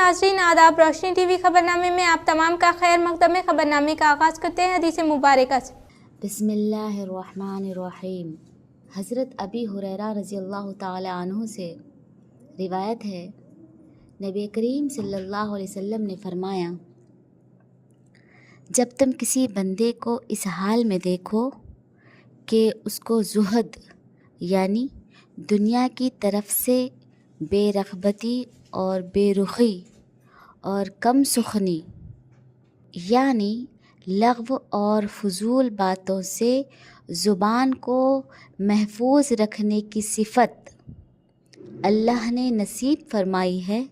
नाज़रीन आदाब। रोशनी टीवी खबरनामे में आप तमाम का खैर मकदम खबरनामे का आगाज़ करते हैं हदीस मुबारक से। बिस्मिल्लाहिर्रहमानिर्रहीम। हज़रत अबी हुरैरा रज़ियल्लाहु ताला अन्हु से रिवायत है, नबी करीम सल्लल्लाहु अलैहि वसल्लम ने फरमाया, जब तुम किसी बंदे को इस हाल में देखो कि उसको ज़ुहद यानी दुनिया की तरफ से बेरग़बती और बेरुखी और कम सुखनी यानी लग़्व और फ़ुज़ूल बातों से ज़ुबान को महफूज रखने की सिफ़त अल्लाह ने नसीब फरमाई है,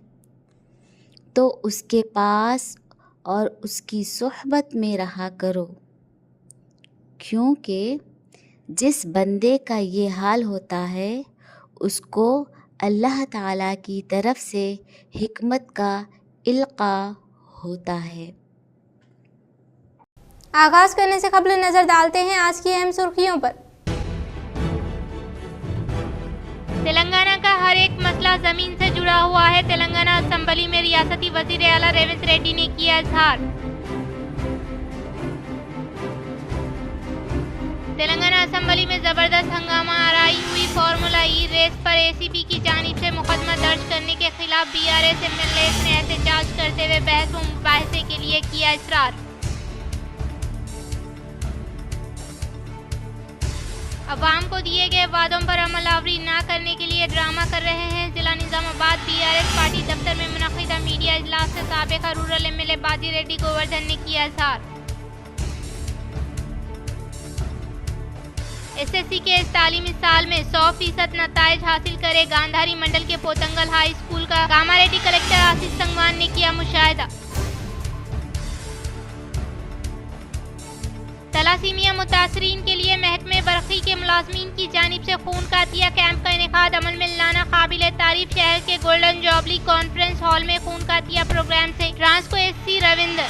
तो उसके पास और उसकी सोहबत में रहा करो, क्योंकि जिस बंदे का ये हाल होता है उसको अल्लाह ताला की तरफ से हिकमत का इल्क़ा होता है। आगाज़ करने से कबल नज़र डालते हैं आज की अहम सुर्खियों पर। तेलंगाना का हर एक मसला ज़मीन से जुड़ा हुआ है। तेलंगाना असेंबली में रियासती वज़ीर आला रेवंत रेड्डी ने किया इजहार। तेलंगाना असेंबली में ज़बरदस्त हंगामा आराई हुई। फार्मूला ई रेस पर एसीबी की जानिब से मुकदमा दर्ज करने के खिलाफ बीआरएस एमएलएस ने एहतजाज करते हुए बहस व मुबाहिसे के लिए किया इसरार। अवाम को दिए गए वादों पर अमलावरी न करने के लिए ड्रामा कर रहे हैं। जिला निजामाबाद बीआरएस पार्टी दफ्तर में मुनक़िदा मीडिया इजलास से साबिक़ा रूरल एमएलए बाजी रेड्डी गोवर्धन ने किया इजहार। एसएससी के इस तालीमी साल में 100% नताइज हासिल करे गांधारी मंडल के पोतंगल हाई स्कूल का कामारेड्डी कलेक्टर आशीष संगवान ने किया मुशाहिदा। तलासीमिया मुतासरीन के लिए महकमे बरक़ी के मुलाज़मीन की जानिब से खून का अतिया कैंप का इनेकाद अमल में लाना काबिल तारीफ। शहर के गोल्डन जॉबली कॉन्फ्रेंस हॉल में खून का अतिया प्रोग्राम से ट्रांसको एससी रविंदर।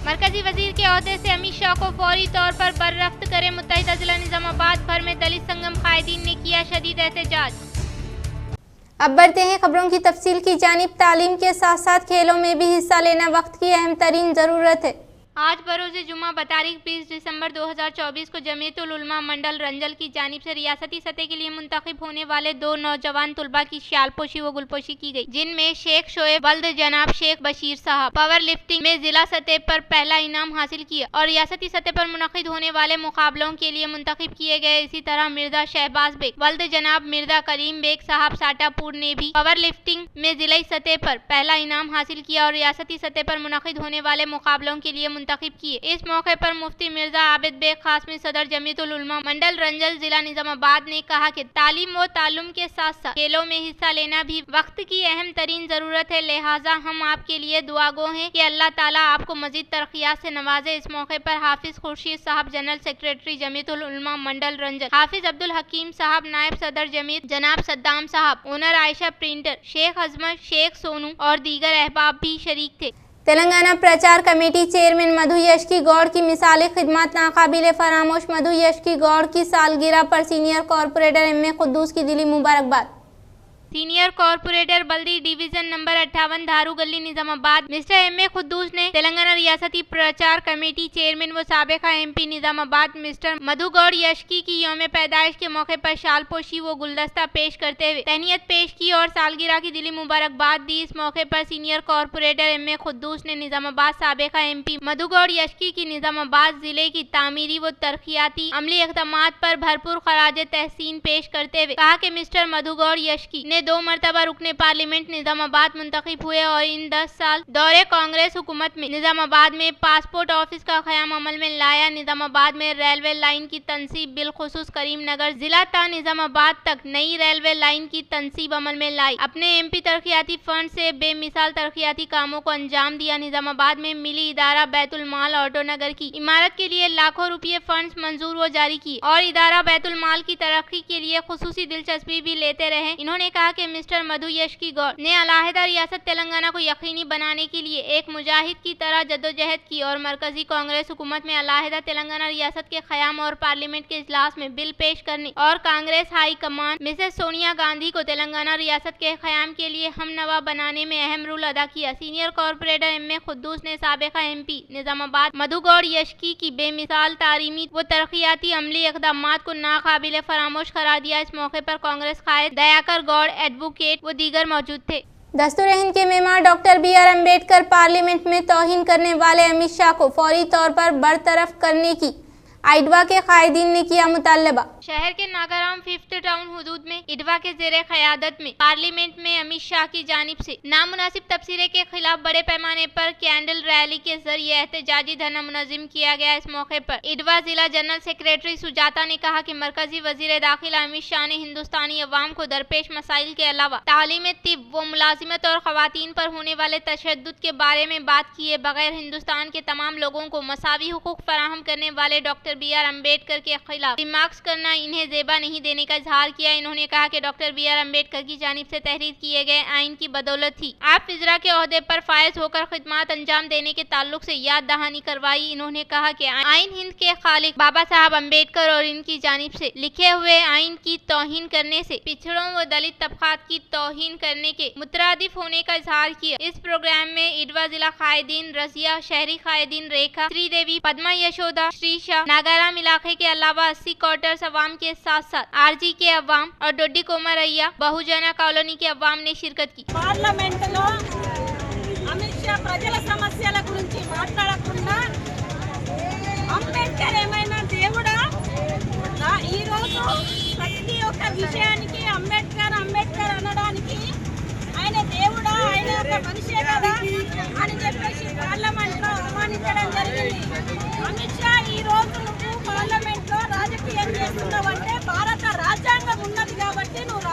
मरकजी वजीर के ओहदे से अमित शाह को फौरी तौर पर बर्रफ्त करे मुत्तहिदा जिला निजामाबाद भर में दलित संगम कायदीन ने किया शदीद एहतजाज। अब बढ़ते हैं खबरों की तफसील की जानिब। तालीम के साथ साथ खेलों में भी हिस्सा लेना वक्त की अहम तरीन ज़रूरत है। आज बरोज़ जुमा बतारीख 20 दिसंबर 2024 को जमीयतुल उलमा मंडल रंजल की जानिब से रियासती सतह के लिए मुंतखब होने वाले 2 नौजवान तुलबा की शालपोशी व गुलपोशी की गई, जिनमें शेख शोएब वल्द जनाब शेख बशीर साहब पावर लिफ्टिंग में जिला सतह पर पहला इनाम हासिल किया और रियासती सतह पर मुनक़िद होने वाले मुकाबलों के लिए मुंतखब किए गए। इसी तरह मिर्जा शहबाज बेग वल्द जनाब मिर्जा करीम बेग साहब साटापुर ने भी पावर लिफ्टिंग में जिला सतह पर पहला इनाम हासिल किया और रियासती सतह पर मुनक़िद होने वाले मुकाबलों के लिए मुंतखब किए। इस मौके पर मुफ्ती मिर्जा आबिद बेग खासमी सदर जमीयतुल उलमा मंडल रंजल जिला निजामाबाद ने कहा कि तालीम व ताल्लुम के साथ साथ खेलों में हिस्सा लेना भी वक्त की अहम तरीन जरूरत है, लिहाजा हम आपके लिए दुआगो हैं कि अल्लाह ताला आपको मजीद तरक्कियात से नवाजे। इस मौके पर हाफिज खुर्शीद साहब जनरल सेक्रेटरी जमीयतुल उलमा मंडल रंजल, हाफिज अब्दुल हकीम साहब नायब सदर जमीयत जनाब सद्दाम साहब, ओनर आयशा प्रिंटर, शेख अजमत, शेख सोनू और दीगर अहबाब भी शरीक थे। तेलंगाना प्रचार कमेटी चेयरमैन मधु यश्की गौड़ की मिसाली खिदमत नाकाबिले फरामोश। मधु यश्की गौड़ की सालगिरह पर senior corporator M A Quddus की दिली मुबारकबाद। सीनियर कॉर्पोरेटर बल्दी division number 58 Dharu Gali Nizamabad mister M A Quddus ने तेलंगाना रियासती प्रचार कमेटी चेयरमैन व साबिका एमपी निजामाबाद मिस्टर मधु गौड़ यश्की की यौम पैदाइश के मौके पर शालपोशी व गुलदस्ता पेश करते हुए तहनीत पेश की और सालगिरह की दिली मुबारकबाद दी। इस मौके पर senior corporator M A Quddus ने निजामाबाद साबिका एमपी मधु गौड़ यश्की की निजामाबाद जिले की तामीरी व तरक्याती अमली इक़दामात पर भरपूर खराज तहसीन पेश करते हुए कहा कि मिस्टर मधु गौड़ यश्की ने 2 मरतबा रुकने पार्लियामेंट निजामाबाद मुंतखब हुए और इन 10 साल दौरे कांग्रेस हुकूमत में निजामाबाद में पासपोर्ट ऑफिस का क़याम अमल में लाया। निजामाबाद में रेलवे लाइन की तनसीब बिलखुसूस करीम नगर जिला ता निजामाबाद तक नई रेलवे लाइन की तनसीब अमल में लाई। अपने एमपी तरक्याती फंड से बेमिसाल तरक्याती कामों को अंजाम दिया। निजामाबाद में मिली इदारा बैतुल माल ऑटो नगर की इमारत के लिए लाखों रुपये फंड मंजूर व जारी किए और इदारा बैतुल माल की तरक्की के लिए खुसूसी दिलचस्पी भी लेते रहे। इन्होंने कहा कहा कि मिस्टर मधु यश्की गौड़ ने अलहदा रियासत तेलंगाना को यकीनी बनाने के लिए एक मुजाहिद की तरह जद्दोजहद की और मरकजी कांग्रेस हुकूमत में अलहदा तेलंगाना रियासत के क़याम और पार्लियामेंट के इजलास में बिल पेश करने और Congress high command Mrs Sonia Gandhi को तेलंगाना रियासत के क़याम के लिए हमनवा बनाने में अहम रोल अदा किया। Senior corporator MA. खुद्दूस ने साबिका MP निजामाबाद मधु गौड़ यश्की की बेमिसाल तालीमी व तरक्याती अमली इक़दामात को नाकाबिले फरामोश करार दिया। इस मौके पर कांग्रेस कायद दयाकर गौड़, एडवोकेट व दीगर मौजूद थे। दस्तूर हिंद के मेहमान डॉक्टर B.R. अम्बेडकर पार्लियामेंट में तौहीन करने वाले अमित शाह को फौरी तौर पर बरतरफ करने की इडवा के कायदीन ने किया मुतालबा। शहर के नागाराम 5th टाउन हुदूद में इडवा के ज़ेरे क़यादत में पार्लियामेंट में अमित शाह की जानिब से नामुनासिब तबसरे के खिलाफ बड़े पैमाने पर कैंडल रैली के जरिए एहतजाजी धरना मुनज़्ज़म किया गया। इस मौके पर इडवा जिला जनरल सेक्रेटरी सुजाता ने कहा कि मरकजी वज़ीर दाखिला अमित शाह ने हिंदुस्तानी अवाम को दरपेश मसाइल के अलावा तालीम, तिब व मुलाजिमत और ख़वातीन पर होने वाले तशद्दुद के बारे में बात किए बगैर हिंदुस्तान के तमाम लोगों को मसावी हुकूक फराहम करने वाले डॉक्टर B.R. अम्बेडकर के खिलाफ रिमार्क्स करना इन्हें ज़ेबा नहीं देने का इजहार किया। इन्होंने कहा कि डॉक्टर B.R. अम्बेडकर की जानिब से तहरीर किए गए आइन की बदौलत ही आप फिजरा के ओहदे पर फायज होकर खिदमत अंजाम देने के ताल्लुक से याद दहानी करवाई। इन्होंने कहा कि आइन हिंद के खालिक बाबा साहब अम्बेडकर और इनकी जानिब से लिखे हुए आइन की तौहीन करने से पिछड़ों व दलित तबकात की तौहीन करने के मुतरादिफ होने का इजहार किया। इस प्रोग्राम में इडवा जिला कायदीन रजिया, शहरी कायदीन रेखा, श्रीदेवी, पद्मा यशोदा, श्रीशा, नागाराम इलाके के अलावा 80 क्वार्टर्स अवाम के साथ साथ आरजी के अवाम और डोडी कोमरैया बहुजना कॉलोनी के अवाम ने शिरकत की। పార్లమెంట్ లో అమిత్ షా ప్రజల సమస్యల గురించి మాట్లాడకుండా అంబేద్కర్ ఏమైనా దేవుడా? ఈ రోజు ప్రతి ఒక్క విషయానికి అంబేద్కర్ అంబేద్కర్ అనడానికి ఆయన దేవుడా, ఆయన ఒక మనిషే కదా అని చెప్పేసి పార్లమెంట్ లో అవమానించడం జరిగింది. అమిత్ షా ఈ రోజు నువ్వు పార్లమెంట్ లో రాజకీయం చేస్తున్నావంటే భారత రాజ్యాంగం ఉన్నది కాబట్టి నువ్వు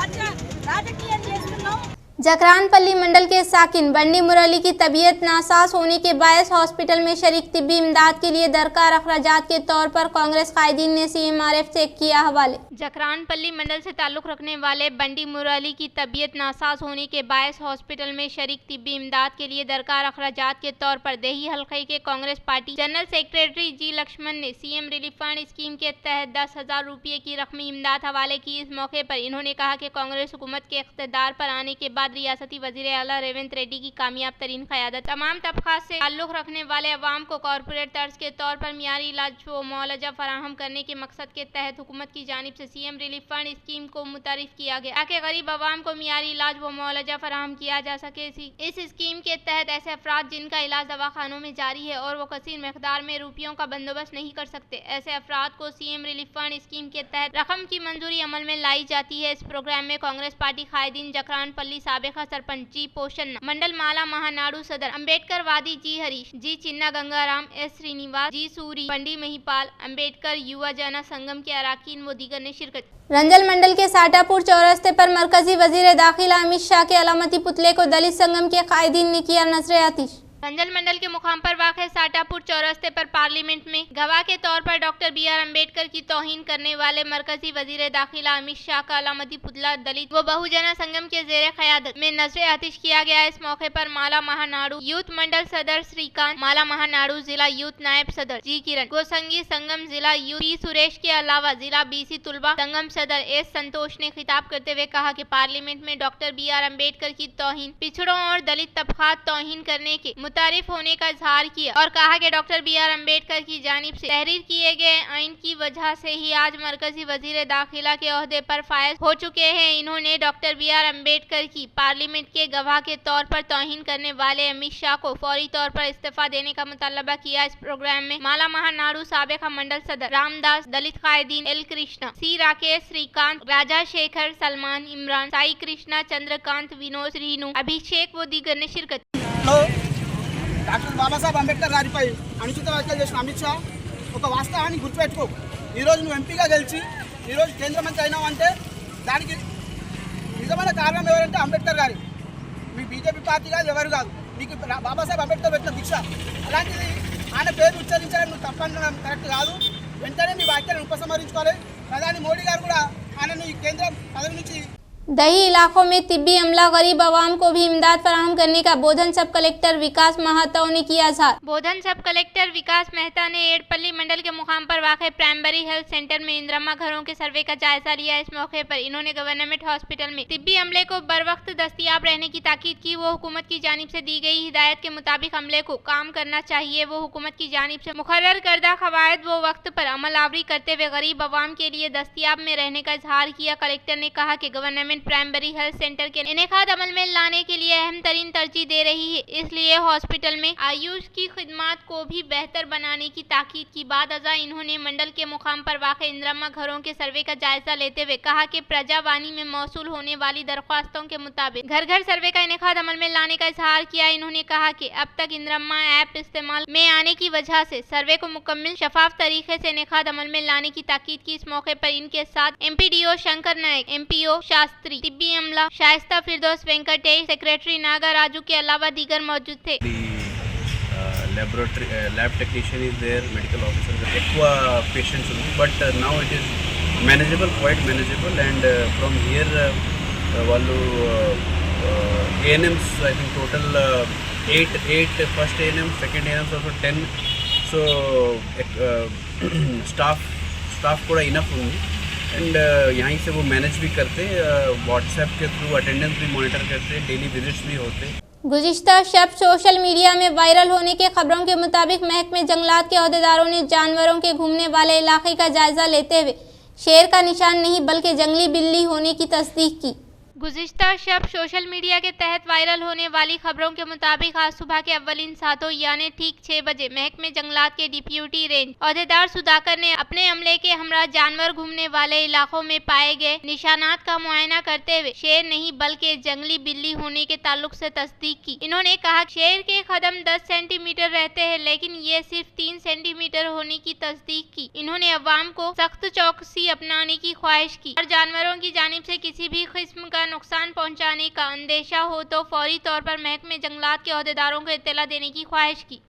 రాజకీయం చేస్తున్నావు। जकरानपल्ली मंडल के साकिन बंडी मुरली की तबीयत नासाज होने के बायस हॉस्पिटल में शरीक तिब्बी इमदाद के लिए दरकार अखराजात के तौर पर कांग्रेस कायदीन ने CMRF से किया हवाले। जकरानपल्ली मंडल से ताल्लुक़ रखने वाले बंडी मुरली की तबीयत नासाज होने के बायस हॉस्पिटल में शरीक तिब्बी इमदाद के लिए दरकार अखराजात के तौर पर देही हल्के के Congress party general secretary G. Laxman ने CM रिलीफ फंड स्कीम के तहत 10,000 रुपये की रकमी इमदाद हवाले की। इस मौके पर इन्होंने कहा कि कांग्रेस हुकूमत के इख्तिदार पर आने के बाद रियासती वजीर आला रेवंत रेड्डी की कामयाब तरीन क़यादत तमाम तबक़ात से ताल्लुक़ रखने वाले अवाम को कॉरपोरेट तर्ज के तौर पर मियारी इलाज व मुआवजा फराहम करने के मकसद के तहत हुकूमत की जानिब से CM रिलीफ फंड स्कीम को मुतारिफ किया गया ताकि गरीब अवाम को मियारी इलाज व मुआवजा फराहम किया जा सके। इस स्कीम के तहत ऐसे अफराद जिनका इलाज दवाखानों में जारी है और वो कसीर मकदार में रुपयों का बंदोबस्त नहीं कर सकते, ऐसे अफराद को CM रिलीफ फंड स्कीम के तहत रकम की मंजूरी अमल में लाई जाती है। इस प्रोग्राम में कांग्रेस पार्टी कायदीन जकरानपल्ली साबिका सरपंच जी पोषण मंडल माला महानाडू सदर अम्बेडकर वादी जी हरीश जी चिन्ना गंगाराम S. श्रीनिवास जी सूरी पंडी महिपाल अम्बेडकर युवा जना संगम के अराकीन व दीगर ने शिरकत। रंजल मंडल के साटापुर चौरस्ते पर मरकजी वजीर दाखिला अमित शाह के अलामती पुतले को दलित संगम के कायदीन ने किया नजर आतिश। रंजल मंडल के मुकाम पर वाक़ साटापुर चौरस्ते पर पार्लियामेंट में गवाह के तौर पर डॉक्टर B.R. अम्बेडकर की तौहीन करने वाले मरकजी वजीर दाखिला अमित शाह का अलामती पुतला दलित व बहुजना संगम के ज़ेरे क़यादत में नजर आतिश किया गया। इस मौके पर माला महानाडू यूथ मंडल सदर श्रीकांत, माला महानाडू जिला यूथ नायब सदर जी किरण, गोसंगी संगम जिला यूथ P. सुरेश के अलावा जिला BC तुलबा संगम सदर S. संतोष ने खिताब करते हुए कहा कि पार्लियामेंट में डॉक्टर B.R. अम्बेडकर की तौहीन, पिछड़ों और दलित तबकात तौहीन करने के मुतारिफ होने का इजहार किया और कहा कि डॉक्टर B.R. अम्बेडकर की जानिब से तहरीर किए गए आइन की वजह से ही आज मरकजी वजीर दाखिला के ओहदे पर फायज हो चुके हैं। इन्होंने डॉक्टर B.R. अम्बेडकर की पार्लियामेंट के गवाह के तौर पर तौहीन करने वाले अमित शाह को फौरी तौर पर इस्तीफा देने का मुतालबा किया। इस प्रोग्राम में माला महानाडू साबिका मंडल सदर रामदास, दलित कायदीन L. कृष्णा, C. राकेश, श्रीकांत, राजा शेखर, सलमान, इमरान, साई कृष्णा, चंद्रकांत, विनोद, रीनू, अभिषेक व दीगर ने शिरकत। డాక్టర్ బాబాసాహెబ్ అంబేద్కర్ గారిపై అనుచిత వ్యాఖ్యలు చేసిన అమిత్ షా ఒక వాస్తవాన్ని గుర్తుపెట్టుకో, ఈరోజు నువ్వు ఎంపీగా గెలిచి ఈరోజు కేంద్ర మంత్రి అయినావు అంటే దానికి నిజమైన కారణం ఎవరంటే అంబేద్కర్ గారి, మీ బీజేపీ పార్టీ కాదు, ఎవరు కాదు, మీకు బాబాసాహెబ్ అంబేద్కర్ పెట్టిన భిక్ష. అలాంటిది ఆయన పేరు ఉచ్చరించడం నువ్వు తప్పనడం కరెక్ట్ కాదు. వెంటనే నీ వ్యాఖ్యలను ఉపసంహరించుకోవాలి. ప్రధాని మోడీ గారు కూడా ఆయనను ఈ కేంద్ర పదవి నుంచి दही इलाकों में तिब्बी अमला गरीब आवाम को भी इमदाद फराहम करने का बोधन सब कलेक्टर विकास महतो ने किया इजहार। बोधन सब कलेक्टर विकास मेहता ने एडपल्ली मंडल के मुकाम पर वाक़ प्राइमरी हेल्थ सेंटर में इंदिरामा घरों के सर्वे का जायजा लिया। इस मौके पर इन्होंने गवर्नमेंट हॉस्पिटल में तिब्बी अमले को बर वक्त दस्तियाब रहने की ताकीद की। वो हुकूमत की जानिब से दी गई हिदायत के मुताबिक अमले को काम करना चाहिए। वो हुकूमत की जानिब से मुकर्रर करदा कवायद वो वक्त पर अमल आवरी करते हुए गरीब आवाम के लिए दस्तियाब में रहने का इजहार किया। कलेक्टर ने कहा कि गवर्नमेंट प्राइमरी हेल्थ सेंटर के इनेकाद अमल में लाने के लिए अहम तरीन तरजीह दे रही है, इसलिए हॉस्पिटल में आयुष की खिदमात को भी बेहतर बनाने की ताकीद की। बाद अज़ा इन्होंने मंडल के मुकाम पर वाक़ इंदिरामा घरों के सर्वे का जायजा लेते हुए कहा कि प्रजावानी में मौसूल होने वाली दरख्वास्तों के मुताबिक घर घर सर्वे का इनेकाद अमल में लाने का इजहार किया। इन्होंने कहा कि अब तक इंदिरामा ऐप इस्तेमाल में आने की वजह से सर्वे को मुकम्मल शफाफ तरीके से इनेकाद अमल में लाने की ताकीद की। इस मौके पर इनके साथ MPDO शंकर नायक, MPO शास्त्री, तिब्बी अमला शाइस्ता फिरदौस वेंकटेश, सेक्रेटरी नागा राजू के अलावा दीगर मौजूद थे। Laboratory lab technician is there, medical officer, aqua patients only, but now it is manageable, quite manageable, and from here wallu ANMs, I think total 8 first ANMs, second ANMs also 10, so staff కూడా enough ఉంది, and यहीं से वो manage भी करते, WhatsApp के through attendance भी monitor करते, डेली विजिट्स भी होते। गुज़िश्ता शब सोशल मीडिया में वायरल होने के खबरों के मुताबिक महकमे जंगलात के अहदेदारों ने जानवरों के घूमने वाले इलाके का जायजा लेते हुए शेर का निशान नहीं बल्कि जंगली बिल्ली होने की तस्दीक की। गुज़िश्ता शब सोशल मीडिया के तहत वायरल होने वाली खबरों के मुताबिक आज सुबह के अव्वलीन सातों यानी ठीक 6 बजे महकमे जंगलात के डिप्यूटी रेंज अहदेदार सुधाकर ने अपने अमले के हमरा जानवर घूमने वाले इलाकों में पाए गए निशानात का मुआयना करते हुए शेर नहीं बल्कि जंगली बिल्ली होने के ताल्लुक से तस्दीक की। इन्होंने कहा शेर के कदम 10 सेंटीमीटर रहते हैं लेकिन ये सिर्फ 3 सेंटीमीटर होने की तस्दीक की। इन्होंने अवाम को सख्त चौकसी अपनाने की ख्वाहिश की और जानवरों की जानिब से किसी भी किस्म का नुकसान पहुंचाने का अंदेशा हो तो फौरी तौर पर महकमे जंगलात के अहदेदारों को इत्तला देने की ख्वाहिश की।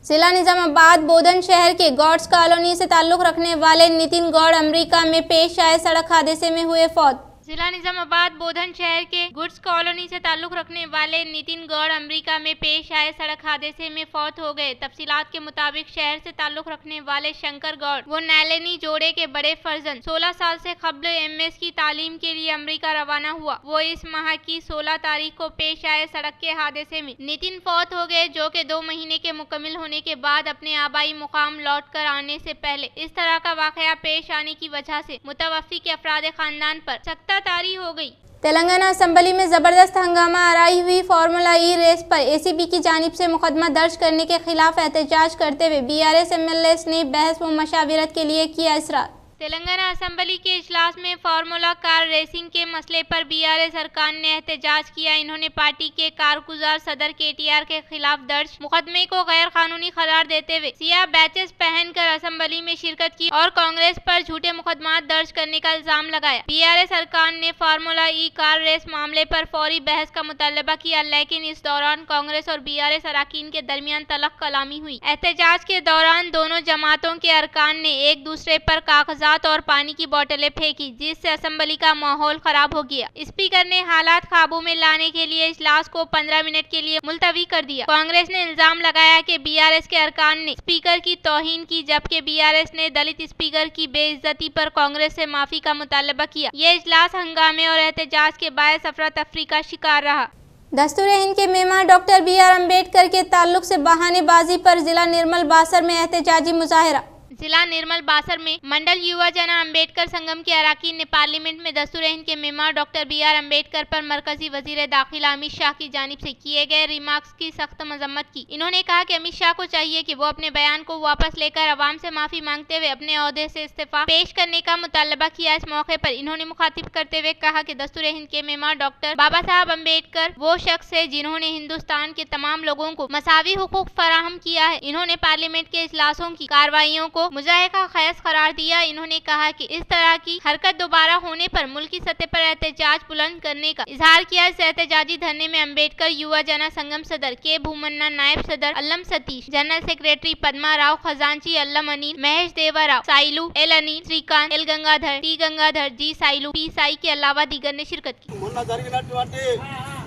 जिला निजामाबाद बोधन शहर के गॉड्स कॉलोनी से ताल्लुक रखने वाले नितिन गौड़ अमेरिका में पेश आए सड़क हादसे में हुए फौत। जिला निजामाबाद बोधन शहर के गुड्स कॉलोनी से ताल्लुक रखने वाले नितिन गौड़ अमेरिका में पेश आए सड़क हादसे में फौत हो गए। तफसीलात के मुताबिक शहर से ताल्लुक रखने वाले शंकर गौड़ वो नैलेनी जोड़े के बड़े फर्जंद 16 साल से कब्ल MS की तालीम के लिए अमेरिका रवाना हुआ। वो इस माह की 16 तारीख को पेश आए सड़क के हादसे में नितिन फौत हो गए, जो कि 2 महीने के मुकम्मिल होने के बाद अपने आबाई मुकाम लौट कर आने से पहले इस तरह का वाकया पेश आने की वजह से मुतवफ़्फ़ी के अफराद खानदान पर सख्त तारी हो गई। तेलंगाना असेंबली में जबरदस्त हंगामा आराई हुई फार्मूला ई रेस पर ACB की जानिब से मुकदमा दर्ज करने के खिलाफ एहतजाज करते हुए BRS MLAs ने बहस व मशावरत के लिए किया इसरार। तेलंगाना असेंबली के इजलास में फार्मूला कार रेसिंग के मसले पर BRS अरकान ने एहतजाज किया। इन्होंने पार्टी के कारगुजार सदर KTR के खिलाफ दर्ज मुकदमे को गैर कानूनी करार देते हुए सियाह बैचेस पहनकर असेंबली में शिरकत की और कांग्रेस पर झूठे मुकदमा दर्ज करने का इल्जाम लगाया। BRS अरकान ने फार्मूला ई कार रेस मामले पर फौरी बहस का मुतालबा किया, लेकिन इस दौरान कांग्रेस और BRS अरकान के दरमियान तलख कलामी हुई। एहतजाज के दौरान दोनों जमातों के अरकान ने एक दूसरे पर कागजात और पानी की बोतलें फेंकी, जिससे असेंबली का माहौल खराब हो गया। स्पीकर ने हालात काबू में लाने के लिए इजलास को 15 मिनट के लिए मुलतवी कर दिया। कांग्रेस ने इल्जाम लगाया कि BRS के अरकान ने स्पीकर की तौहीन की, जबकि BRS ने दलित स्पीकर की बेइज्जती पर कांग्रेस से माफी का मुतालबा किया। यह इजलास हंगामे और एहतजाज के बायस अफरा तफरी का शिकार रहा। दस्तूर हिंद के मेहमान डॉक्टर BR अम्बेडकर के ताल्लुक से बहानेबाजी पर जिला निर्मल बासर में एहतजाजी मुजाहिरा। जिला निर्मल बासर में मंडल युवा जना अम्बेडकर संगम के अरकान ने पार्लियामेंट में दस्तूर हिंद के मेहमान डॉक्टर BR अम्बेडकर पर मरकजी वजीर दाखिला अमित शाह की जानिब से किए गए रिमार्क्स की सख्त मजम्मत की। इन्होंने कहा कि अमित शाह को चाहिए कि वो अपने बयान को वापस लेकर अवाम से माफी मांगते हुए अपने ओहदे से इस्तीफा पेश करने का मुतालबा किया। इस मौके पर इन्होंने मुखातिब करते हुए कहा कि दस्तूर हिंद के मेहमान डॉक्टर बाबा साहब अम्बेडकर वो शख्स है जिन्होंने हिंदुस्तान के तमाम लोगों को मसावी हुकूक फराहम किया है। इन्होंने पार्लियामेंट के इजलासों की कार्रवाइयों को मुजाहिर का खैस करार दिया। इन्होंने कहा कि इस तरह की हरकत दोबारा होने पर मुल्की सतह पर एहतजाज बुलंद करने का इजहार किया। इस एहतजाजी धरने में अम्बेडकर युवा जना संगम सदर के भूमन्ना, नायब सदर अल्लम सतीश, जनरल सेक्रेटरी पद्मा राव, खजांची Allam Anil, Mahesh Deva Rao, Sailu L Anil, Srikanth L Gangadhar, T Gangadhar, G Sailu, P Sai के अलावा दीगर ने शिरकत की। మొన్న జరిగినటువంటి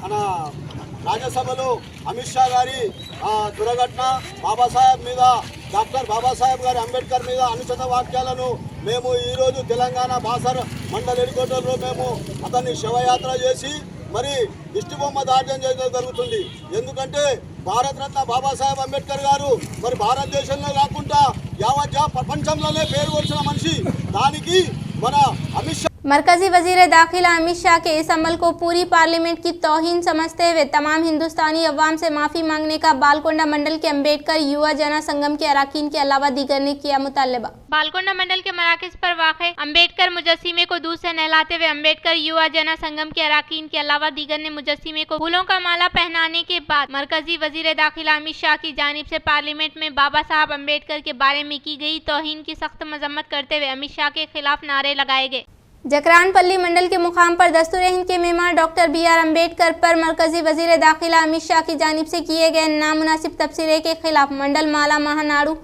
మన రాజ్యసభలో అమిత్ షా గారి దురఘటన, బాబాసాహెబ్ మీద, డాక్టర్ బాబాసాహెబ్ గారి అంబేద్కర్ మీద అనుచిత వాక్యాలను మేము ఈరోజు తెలంగాణ బాసర్ మండల హెడ్క్వార్టర్లో మేము అతన్ని శవయాత్ర చేసి మరి దిష్టిబొమ్మ దాడ్యం చేయడం జరుగుతుంది. ఎందుకంటే భారతరత్న బాబాసాహెబ్ అంబేద్కర్ గారు మరి భారతదేశంలో కాకుండా యావత్ ప్రపంచంలోనే పేరు వచ్చిన మనిషి. దానికి మన అమిత్ షా मरकजी वजीर दाखिला अमित शाह के इस अमल को पूरी पार्लियामेंट की तौहीन समझते हुए तमाम हिंदुस्तानी अवाम से माफ़ी मांगने का बालकोंडा मंडल के अम्बेडकर युवा जना संगम के अरकान के अलावा दीगर ने किया मुतालबा। बालकोंडा मंडल के मराकज पर वाक़े अम्बेडकर मुजस्सिमे को दूध से नहलाते हुए अम्बेडकर युवा जना संगम के अरकान के अलावा दीगर ने मुजस्सिमे को फूलों का माला पहनाने के बाद मरकजी वजीर दाखिला अमित शाह की जानिब से पार्लियामेंट में बाबा साहब अम्बेडकर के बारे में की गई तौहीन की सख्त मजम्मत करते हुए अमित शाह के खिलाफ नारे लगाए गए। जकरानपल्ली मंडल के मुकाम पर दस्तूर-ए-हिंद के मेहमान डॉक्टर बी.आर. अम्बेडकर पर मरकजी वजीर दाखिला अमित शाह की जानिब से किए गए नामुनासिब तबसरे के खिलाफ मंडल माला महानाडू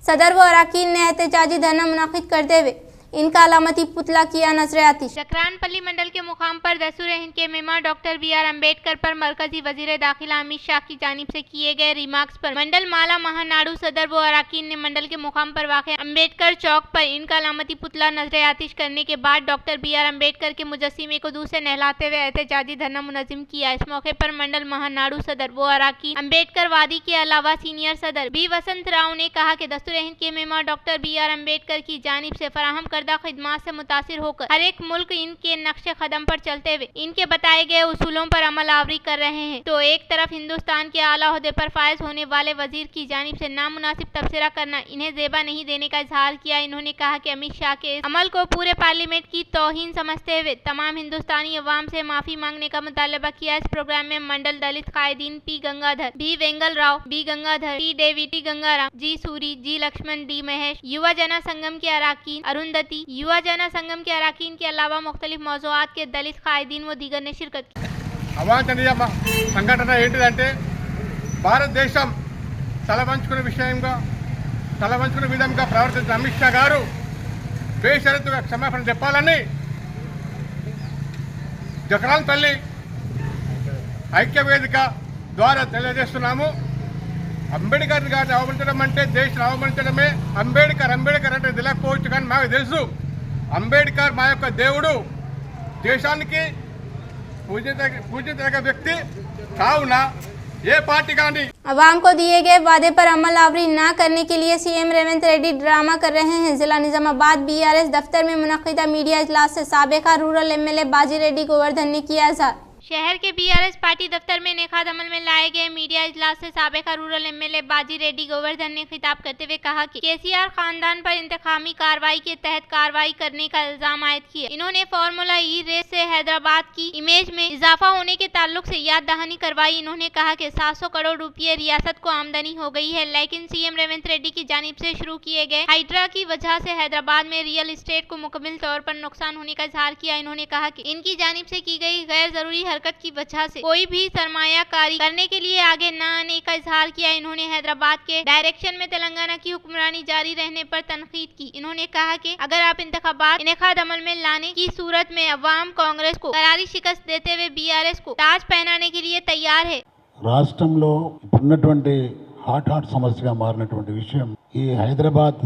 सदर व अरकान ने एहतजाजी धरना मुनाकिद करते हुए इनका अलामती पुतला किया नजर आतिश। जकरानपल्ली मंडल के मुकाम पर दस्तूर-ए-हिंद के मेहमान डॉक्टर बी.आर. अम्बेडकर पर मरकजी वजीर दाखिला अमित शाह की जानिब से किए गए रिमार्क्स पर मंडल माला महानाडू सदर व अरकान ने मंडल के मुकाम पर वाक़े अम्बेडकर चौक पर इनका अलामती पुतला नजर आतिश करने के बाद डॉक्टर बी.आर. अम्बेडकर के मुजस्सिमे को दूध से नहलाते हुए एहतजाजी धरना मुनज़्ज़म किया। इस मौके पर मंडल महानाडू सदर व अरकान अम्बेडकर वादी के अलावा सीनियर सदर बी वसंत राव ने कहा कि दस्तूर-ए-हिंद के मेहमान डॉक्टर बी.आर. अम्बेडकर की जानिब से फराहम खिदमत से मुतासिर होकर हर एक मुल्क इनके नक्शे कदम पर चलते हुए इनके बताए गए उसूलों पर अमल आवरी कर रहे हैं, तो एक तरफ हिंदुस्तान के आला ओहदे पर फायज होने वाले वजीर की जानिब से नामुनासिब तबसरा करना इन्हें जेबा नहीं देने का इजहार किया। इन्होंने कहा कि अमित शाह के इस अमल को पूरे पार्लियामेंट की तौहीन समझते हुए तमाम हिंदुस्तानी अवाम से माफी मांगने का मुतालबा किया। इस प्रोग्राम में मंडल दलित कायदीन P Gangadhar, B Vengal Rao, B Gangadhar, T David, T Gangaram, G Suri, G Laxman, D Mahesh, Yuva Jana संगम के अरकान अरुंधति, युवा जना संगम के अरकान के अलावा मुख्तलिफ मौज़ूआत के दलित कायदीन व दीगर ने शिरकत की। అవాంఛనీయ సంఘటన ఏంటిదంటే భారతదేశం తలవంచుకునే విధంగా ప్రవర్తించిన అమిత్ షా గారు బేషరతుగా క్షమాపణ చెప్పాలని జకరాన్పల్లి ఐక్య వేదిక ద్వారా తెలియజేస్తున్నాము. అంబేద్కర్ గారిని అవమానించడం అంటే దేశాన్ని అవమానించడమే. అంబేద్కర్ అంటే తెలియకపోవచ్చు, కానీ మాకు తెలుసు అంబేద్కర్ మా యొక్క దేవుడు, దేశానికి పూజించదగ్గ వ్యక్తి కావున ఏ పార్టీ కానీ अवाम को दिए गए वादे पर अमल आवरी न करने के लिए सीएम रेवंत रेड्डी ड्रामा कर रहे हैं। जिला निजामाबाद बीआरएस दफ्तर में मुनक्किदा मीडिया इजलास से साबिका रूरल एमएलए बाजी रेड्डी गोवर्धन ने किया इजहार। शहर के बीआरएस पार्टी दफ्तर में नेकाद अमल में लाए गए मीडिया इजलास से साबिका रूरल एमएलए बाजी रेड्डी गोवर्धन ने खिताब करते हुए कहा कि केसीआर खानदान पर इंतकामी कार्रवाई के तहत कार्रवाई करने का इल्जाम आयद किया। इन्होंने फार्मूला ई रेस से हैदराबाद की इमेज में इजाफा होने के ताल्लुक से याद दहानी करवाई। इन्होंने कहा कि 700 करोड़ रुपये रियासत को आमदनी हो गई है, लेकिन सीएम रेवंत रेड्डी की जानिब से शुरू किए गए हाइड्रा की वजह से हैदराबाद में रियल एस्टेट को मुकम्मल तौर पर नुकसान होने का इजहार किया। इन्होंने कहा कि इनकी जानिब से की गई गैर जरूरी हरकत की वजह से कोई भी सरमायाकारी करने के लिए आगे न आने का इजहार किया। इन्होंने हैदराबाद के डायरेक्शन में तेलंगाना की हुक्मरानी जारी रहने पर तनकीद की। इन्होंने कहा कि अगर आप इंतखाबात इनेकाद अमल में लाने की सूरत में अवाम कांग्रेस को करारी शिकस्त देते हुए बीआरएस को ताज पहनाने के लिए तैयार है। రాష్ట్రంలో ఉన్నటువంటి హాట్ సమస్యగా మారినటువంటి విషయం ఈ హైదరాబాద్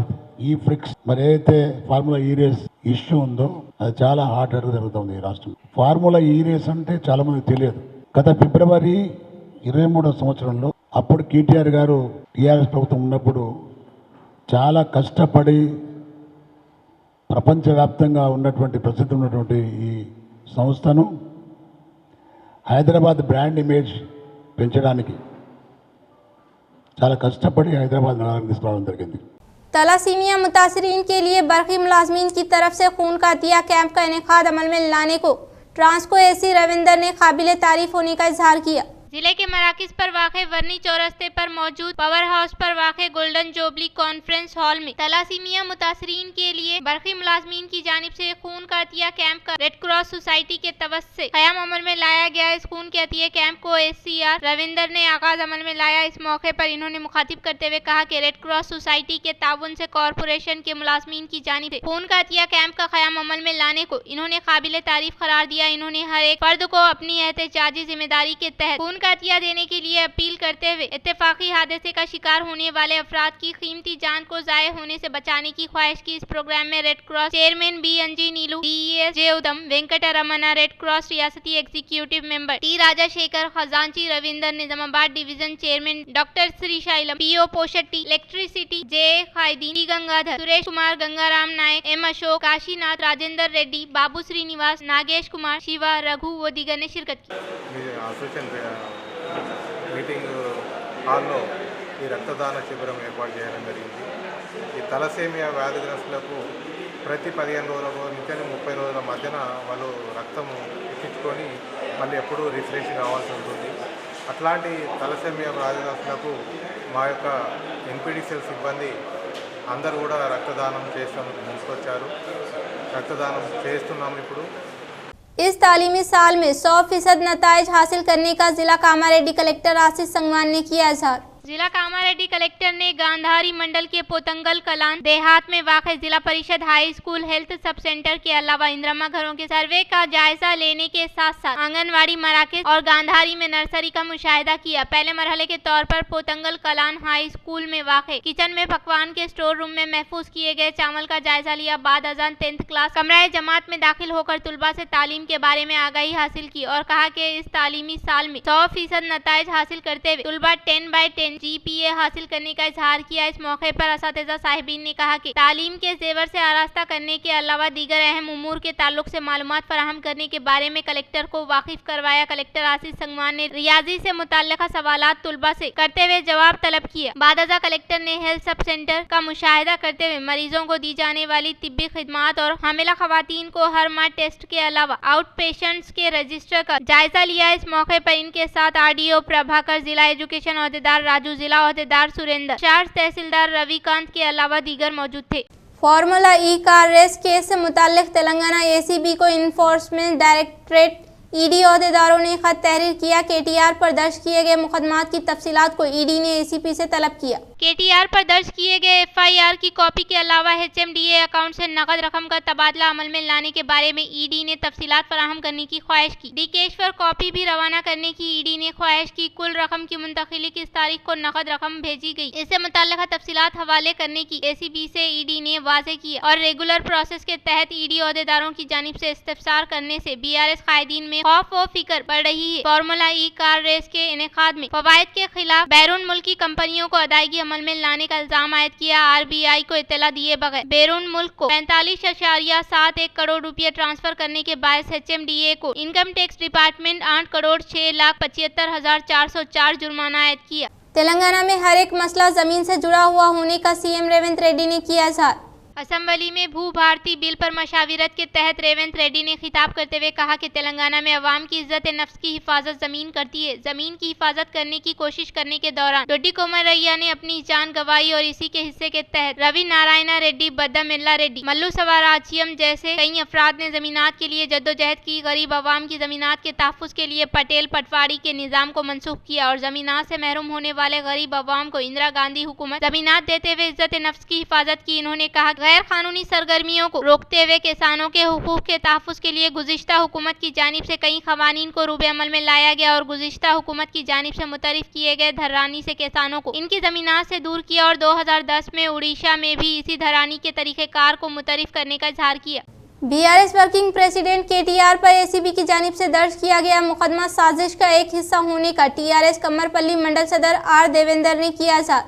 ఈ ఫ్రిక్స్ మరి ఏదైతే ఫార్ములా ఈ రేస్ ఇష్యూ ఉందో అది చాలా హాట్ జరుగుతుంది ఈ రాష్ట్రం. ఫార్ములా ఈ రేస్ అంటే చాలా మంది తెలియదు. గత ఫిబ్రవరి 23వ సంవత్సరంలో అప్పుడు కేటీఆర్ గారు టీఆర్ఎస్ ప్రభుత్వం ఉన్నప్పుడు చాలా కష్టపడి ప్రపంచవ్యాప్తంగా ఉన్నటువంటి ప్రసిద్ధి ఉన్నటువంటి ఈ సంస్థను హైదరాబాద్ బ్రాండ్ ఇమేజ్ పెంచడానికి చాలా కష్టపడి హైదరాబాద్ నగరానికి తీసుకురావడం జరిగింది. तलासीमिया मुतासरीन के लिए बरकी मुलाजमीन की तरफ से खून का दिया कैंप का इनेकाद अमल में लाने को ट्रांसको एसी रविंदर ने काबिल तारीफ होने का इजहार किया। जिले के मराकज पर वाक़े वर्नी चौरस्ते पर मौजूद पावर हाउस पर वाक़े गोल्डन जुबली कॉन्फ्रेंस हॉल में तलासीमिया मुतासरीन के लिए बरक़ी मुलाजमीन की जानिब से खून का अतिया कैंप का रेड क्रॉस सोसाइटी के तवज्जो से क़याम अमल में लाया गया। इस खून के अतिया कैंप को SCR रविंदर ने आगाज अमल में लाया। इस मौके पर इन्होंने मुखातिब करते हुए कहा कि रेड क्रॉस सोसाइटी के ताउन से कॉरपोरेशन के मुलाजमीन की जानिब से खून का अतिया कैंप का क़याम अमल में लाने को इन्होंने काबिल तारीफ करार दिया। इन्होंने हर एक फर्द को अपनी एहतजाजी जिम्मेदारी के तहत खून का अतिया देने के लिए अपील करते हुए इत्तेफाकी हादसे का शिकार होने वाले अफराद की कीमती जान को ज़ाय होने से बचाने की ख्वाहिश की। इस प्रोग्राम में red cross chairman BNG Neelu, DES J Udam Venkataramana, red cross रियासती एग्जीक्यूटिव मेंबर T राजाशेखर, खजांची Ravinder, Nizamabad division chairman doctor Srisailam, PO Poshetty, electricity J खाइदीन, टी गंगाधर, सुरेश कुमार, गंगाराम नायक, M अशोक, काशीनाथ, राजेंद्र रेड्डी, बाबू श्रीनिवास, नागेश कुमार, शिवा, रघु व दीगर ने शिरकत की। అసోసియేషన్ మీటింగ్ హాల్లో ఈ రక్తదాన శిబిరం ఏర్పాటు చేయడం జరిగింది. ఈ తలసేమియా వ్యాధిగ్రస్తులకు ప్రతి 15 రోజుల నుంచి 30 రోజుల మధ్యన వాళ్ళు రక్తం ఎక్కించుకొని మళ్ళీ ఎప్పుడూ రిఫ్రెష్ కావాల్సి ఉంటుంది. అట్లాంటి తలసేమియా వ్యాధిగ్రస్తులకు మా యొక్క NPDCL సిబ్బంది అందరూ కూడా రక్తదానం చేస్తానికి ముందుకొచ్చారు. రక్తదానం చేస్తున్నాము ఇప్పుడు. इस तालीमी साल में 100% नताइज हासिल करने का जिला कामारेड्डी कलेक्टर आशीष संगवान ने किया इजहार। जिला कामारेड्डी कलेक्टर ने गांधारी मंडल के पोतंगल कलान देहात में वाक़ जिला परिषद high school health sub centre के अलावा इंदिरा घरों के सर्वे का जायजा लेने के साथ साथ आंगनवाड़ी मराकज और गांधारी में नर्सरी का मुशाहिदा किया। पहले मरहले के तौर पर पोतंगल कलान हाई स्कूल में वाक़ किचन में पकवान के स्टोर रूम में महफूज किए गए चावल का जायजा लिया। बाद अजान 10th क्लास कमराए जमात में दाखिल होकर तुलबा से तालीम के बारे में आगाही हासिल की और कहा कि इस तालीमी साल में 100% नताइज हासिल करते हुए तुलबा 10/10 GPA हासिल करने का इजहार किया। इस मौके पर असातिज़ा साहिबीन ने कहा कि तालीम के जेवर से आरास्ता करने के अलावा दीगर अहम उमूर के ताल्लुक से मालूमात फराहम करने के बारे में कलेक्टर को वाकिफ करवाया। कलेक्टर आशीष संगवान ने रियाजी से मुताल्लिका सवालात तुलबा से करते हुए जवाब तलब किया। बादअज़ा कलेक्टर ने हेल्थ सब सेंटर का मुशाहिदा करते हुए मरीजों को दी जाने वाली तिब्बी खिदमात और हामिला खवातीन को हर माह टेस्ट के अलावा आउट पेशेंट्स के रजिस्टर का जायजा लिया। इस मौके पर इनके साथ RDO प्रभाकर, जिला एजुकेशन अहदेदार राजू, जिला अहदेदार सुरेंद्र, चार्ज तहसीलदार रविकांत के अलावा दीगर मौजूद थे। फार्मूला ई कार रेस केस से मुताल्लिक तेलंगाना ACB को इन्फोर्समेंट डायरेक्टरेट ED अहदेदारों ने खत तहरीर किया। KTR पर दर्ज किए गए मुकदमात की तफसीलात को ED ने ACP से तलब किया। KTR पर दर्ज किए गए FIR की कॉपी के अलावा HMDA अकाउंट से नकद रकम का तबादला अमल में लाने के बारे में ED ने तफसीलात फराहम करने की ख्वाहिश की। डीकेश पर कॉपी भी रवाना करने की ED ने ख्वाहिश की। कुल रकम की मुंतकिली किस तारीख को नकद रकम भेजी गई, इससे मुताल्लिका तफसीलात हवाले करने की ACB से ED ने वाज़े किया और रेगुलर प्रोसेस के तहत ED अहदेदारों की जानिब से इस्तिफसार करने से BRS कायदीन में खौफ व फिक्र बढ़ रही है। फार्मूला ई कार रेस के इनेकाद में फवायद के खिलाफ बैरून मुल्की कंपनियों को अदायगी अमल में लाने का इल्जाम आयद किया। RBI को इत्तला दिए बगैर बैरून मुल्क को 45.71 करोड़ रुपये ट्रांसफर करने के बायस HMDA को इनकम टैक्स डिपार्टमेंट 8,06,75,404 जुर्माना आयद किया। तेलंगाना में हर एक मसला जमीन से जुड़ा हुआ होने का CM रेवंत रेड्डी ने किया इजहार। असम्बली में भू भारती बिल पर मशाविरत के तहत रेवंत रेड्डी ने खिताब करते हुए कहा कि तेलंगाना में अवाम की इज्जत नफ्स की हिफाजत जमीन करती है। जमीन की हिफाजत करने की कोशिश करने के दौरान डोडी कोमरैया ने अपनी जान गंवाई और इसी के हिस्से के तहत रवि नारायण रेड्डी, बद्दामिल्ला रेड्डी, मल्लू सवाराचियम जैसे कई अफराद ने जमीनात के लिए जद्दोजहद की। गरीब अवाम की जमीनात के तहफ़्फ़ुज़ के लिए पटेल पटवारी के निज़ाम को मनसूख किया और जमीनात से महरूम होने वाले गरीब अवाम को इंदिरा गांधी हुकूमत जमीनात देते हुए इज्जत नफ्स की हिफाजत की। इन्होंने कहा गैर कानूनी सरगर्मियों को रोकते हुए किसानों के हुकूक के तहफ़्फ़ुज़ के लिए गुज़िश्ता हुकूमत की जानिब से कई क़वानीन को रूबे अमल में लाया गया और गुज़िश्ता हुकूमत की जानिब से मुतरिफ किए गए धर्रानी से किसानों को इनकी ज़मीनात से दूर किया और 2010 में उड़ीसा में भी इसी धर्रानी के तरीक़ेकार को मुतरिफ करने का इजहार किया। BRS वर्किंग प्रेसिडेंट KTR पर ACB की जानिब से दर्ज किया गया मुकदमा साजिश का एक हिस्सा होने का TRS कमरपल्ली मंडल सदर R देवेंद्र ने किया इजहार।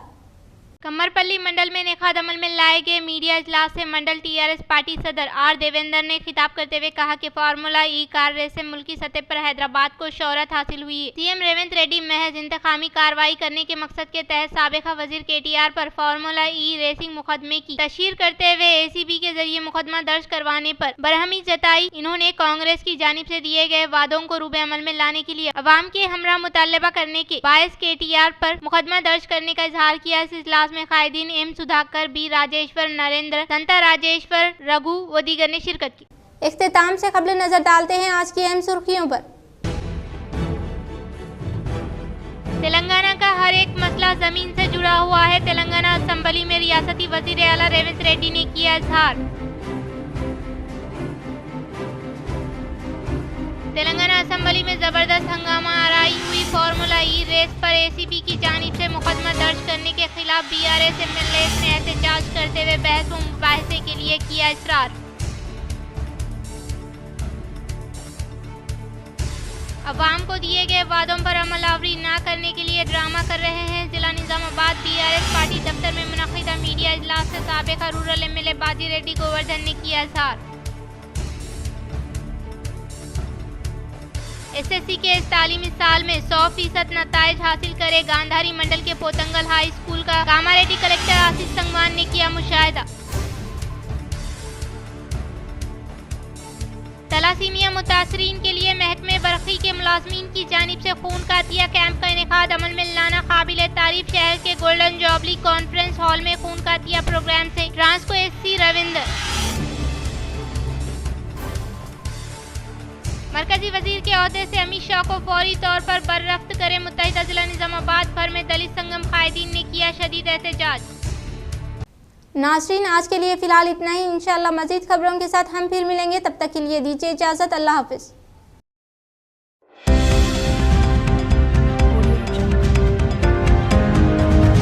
कमरपल्ली मंडल में इनेकाद अमल में लाए गए मीडिया इजलास से मंडल टीआरएस पार्टी सदर आर देवेंद्र ने खिताब करते हुए कहा कि फार्मूला ई कार रेस से मुल्की सतह पर हैदराबाद को शोहरत हासिल हुई है। सीएम रेवंत रेड्डी महज इंतकामी कार्रवाई करने के मकसद के तहत साबिका वजीर केटीआर पर फार्मूला ई रेसिंग मुकदमे की तशहीर करते हुए एसीबी के जरिए मुकदमा दर्ज करवाने पर बरहमी जताई। इन्होंने कांग्रेस की जानिब से दिए गए वादों को रूबे अमल में लाने के लिए अवाम के हमरा मुतालबा करने के बायस केटीआर पर मुकदमा दर्ज करने का इजहार किया। इस इजलास में कायदीन एम सुधाकर, बी राजेश्वर, नरेंद्र, संता राजेश्वर, रघु व दीगर ने शिरकत की। इख्तिताम से कबल नजर डालते हैं आज की अहम सुर्खियों पर। तेलंगाना का हर एक मसला जमीन से जुड़ा हुआ है। तेलंगाना असेंबली में रियासती वजीर आला रेवंत रेड्डी ने किया इजहार। तेलंगाना असेंबली में जबरदस्त हंगामा आराई हुई। फार्मूला ई रेस पर एसीबी की जानिब से मुकदमा दर्ज करने के खिलाफ बीआरएस एमएलए ने एहतजाज करते हुए बहस व मुबाहिसे के लिए किया इसरार। अवाम को दिए गए वादों पर अमलावरी न करने के लिए ड्रामा कर रहे हैं। जिला निजामाबाद बीआरएस पार्टी दफ्तर में मुनक़िदा मीडिया इजलास से साबिका रूरल एमएलए बाजी रेड्डी गोवर्धन ने किया इजहार। एसएससी के इस तालीमी साल में 100% नताइज हासिल करे गांधारी मंडल के पोतंगल हाई स्कूल का कामारेड्डी कलेक्टर आशीष संगवान ने किया मुशाहिदा। तलासीमिया मुतासरीन के लिए महकमे बरक़ी के मुलाजमीन की जानिब से खून का अतिया कैंप का इनेकाद अमल में लाना काबिल तारीफ। शहर के गोल्डन जॉबली कॉन्फ्रेंस हॉल में खून का अतिया प्रोग्राम से ट्रांसको एससी रविंदर, मरकजी वजीर के ओहदे से अमित शाह को फौरी तौर पर बर्रफ्त करे। मुत्तहिदा जिला निजामाबाद भर में दलित संगम कायदीन ने किया शदीद एहतजाज। नाज़रीन, आज के लिए फिलहाल इतना ही। इंशाअल्लाह मज़ीद खबरों के साथ हम फिर मिलेंगे। तब तक के लिए दीजिए इजाज़त। अल्लाह हाफ़िज़।